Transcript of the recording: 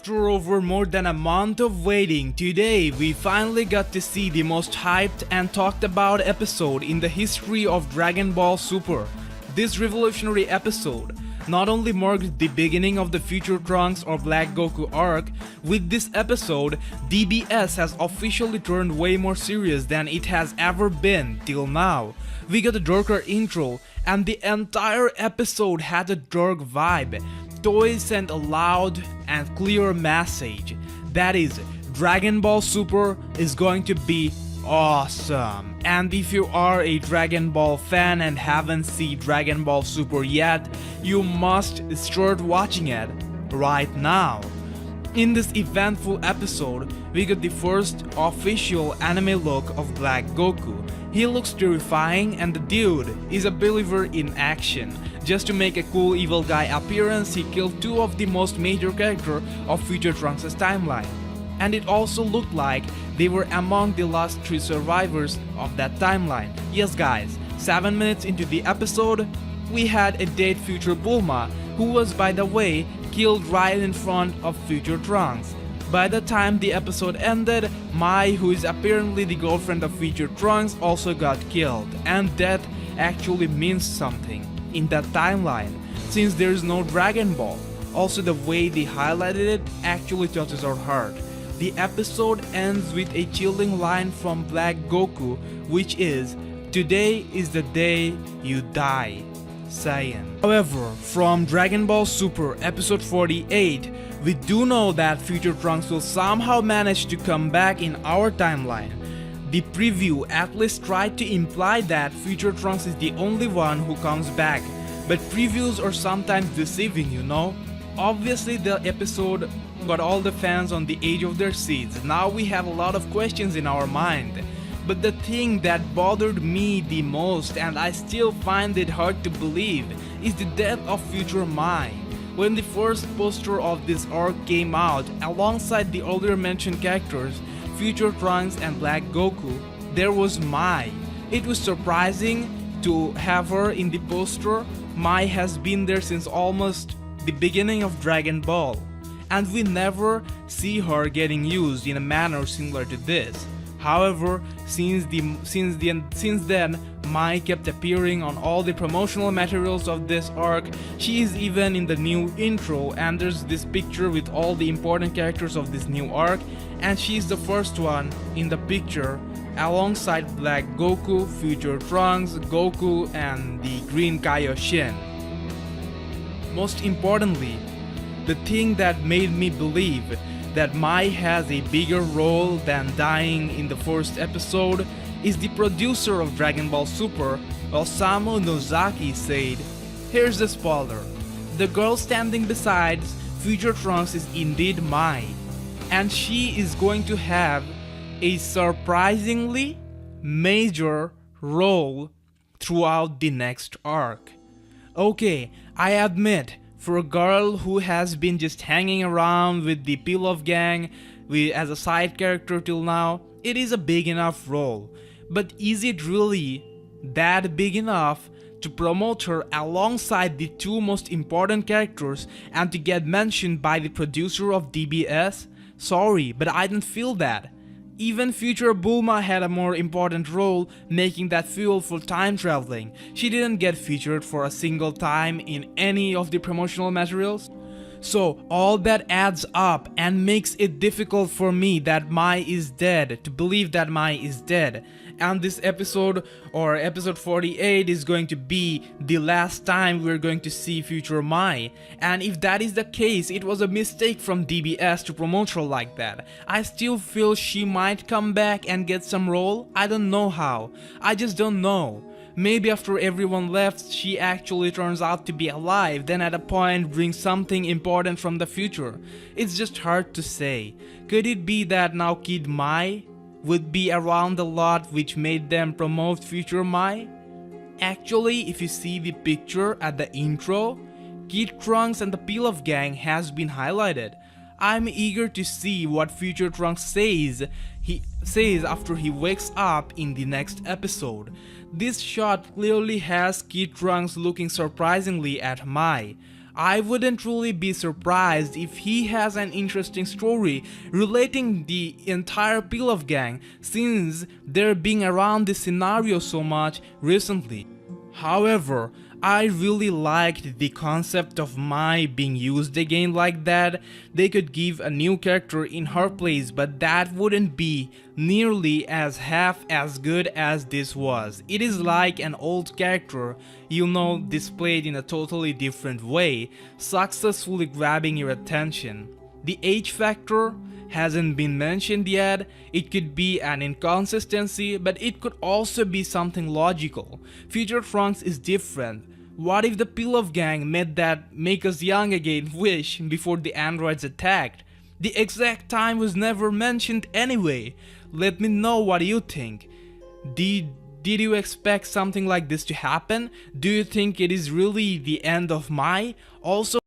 After over more than a month of waiting, today we finally got to see the most hyped and talked about episode in the history of Dragon Ball Super. This revolutionary episode not only marked the beginning of the Future Trunks or Black Goku arc. With this episode, DBS has officially turned way more serious than it has ever been till now. We got a darker intro, and the entire episode had a dark vibe. Toei sent a loud and clear message. That is, Dragon Ball Super is going to be awesome. And if you are a Dragon Ball fan and haven't seen Dragon Ball Super yet, you must start watching it right now. In this eventful episode, we got the first official anime look of Black Goku. He looks terrifying and the dude is a believer in action. Just to make a cool evil guy appearance, he killed two of the most major characters of Future Trunks' timeline. And it also looked like they were among the last 3 survivors of that timeline. Yes guys, 7 minutes into the episode, we had a dead Future Bulma, who was, by the way, killed right in front of Future Trunks. By the time the episode ended, Mai, who is apparently the girlfriend of Future Trunks, also got killed. And death actually means something in that timeline, since there is no Dragon Ball. Also, the way they highlighted it actually touches our heart. The episode ends with a chilling line from Black Goku, which is, "Today is the day you die, Saiyan." However, from Dragon Ball Super episode 48, we do know that Future Trunks will somehow manage to come back in our timeline. The preview at least tried to imply that Future Trunks is the only one who comes back, but previews are sometimes deceiving, you know? Obviously the episode got all the fans on the edge of their seats. Now we have a lot of questions in our mind. But the thing that bothered me the most, and I still find it hard to believe, is the death of Future Mai. When the first poster of this arc came out, alongside the earlier mentioned characters, Future Trunks and Black Goku, there was Mai. It was surprising to have her in the poster. Mai has been there since almost the beginning of Dragon Ball, and we never see her getting used in a manner similar to this. However, since then, Mai kept appearing on all the promotional materials of this arc. She is even in the new intro, and there's this picture with all the important characters of this new arc, and she is the first one in the picture alongside Black Goku, Future Trunks, Goku, and the Green Kaioshin. Most importantly, the thing that made me believe that Mai has a bigger role than dying in the first episode is the producer of Dragon Ball Super, Osamu Nozaki, said, "Here's the spoiler. The girl standing beside Future Trunks is indeed Mai, and she is going to have a surprisingly major role throughout the next arc." Okay, I admit, for a girl who has been just hanging around with the Pilaf gang as a side character till now, it is a big enough role. But is it really that big enough to promote her alongside the 2 most important characters and to get mentioned by the producer of DBS? Sorry, but I don't feel that. Even Future Bulma had a more important role, making that fuel for time traveling. She didn't get featured for a single time in any of the promotional materials. So all that adds up and makes it difficult for me that Mai is dead, to believe that Mai is dead. And this episode, or episode 48, is going to be the last time we're going to see Future Mai. And if that is the case, it was a mistake from DBS to promote her like that. I still feel she might come back and get some role. I don't know how. I just don't know. Maybe after everyone left, she actually turns out to be alive, then at a point brings something important from the future. It's just hard to say. Could it be that now Kid Mai would be around a lot, which made them promote Future Mai? Actually, if you see the picture at the intro, Kid Trunks and the Pilaf gang has been highlighted. I'm eager to see what Future Trunks says after he wakes up in the next episode. This shot clearly has Kid Trunks looking surprisingly at Mai. I wouldn't really be surprised if he has an interesting story relating the entire Pilaf gang, since they're being around this scenario so much recently. However, I really liked the concept of Mai being used again like that. They could give a new character in her place, but that wouldn't be nearly as half as good as this was. It is like an old character, displayed in a totally different way, successfully grabbing your attention. The age factor hasn't been mentioned yet. It could be an inconsistency, but it could also be something logical. Future Trunks is different. What if the Pilaf gang made that make us young again wish before the androids attacked? The exact time was never mentioned anyway. Let me know what you think. Did you expect something like this to happen? Do you think it is really the end of Mai? Also,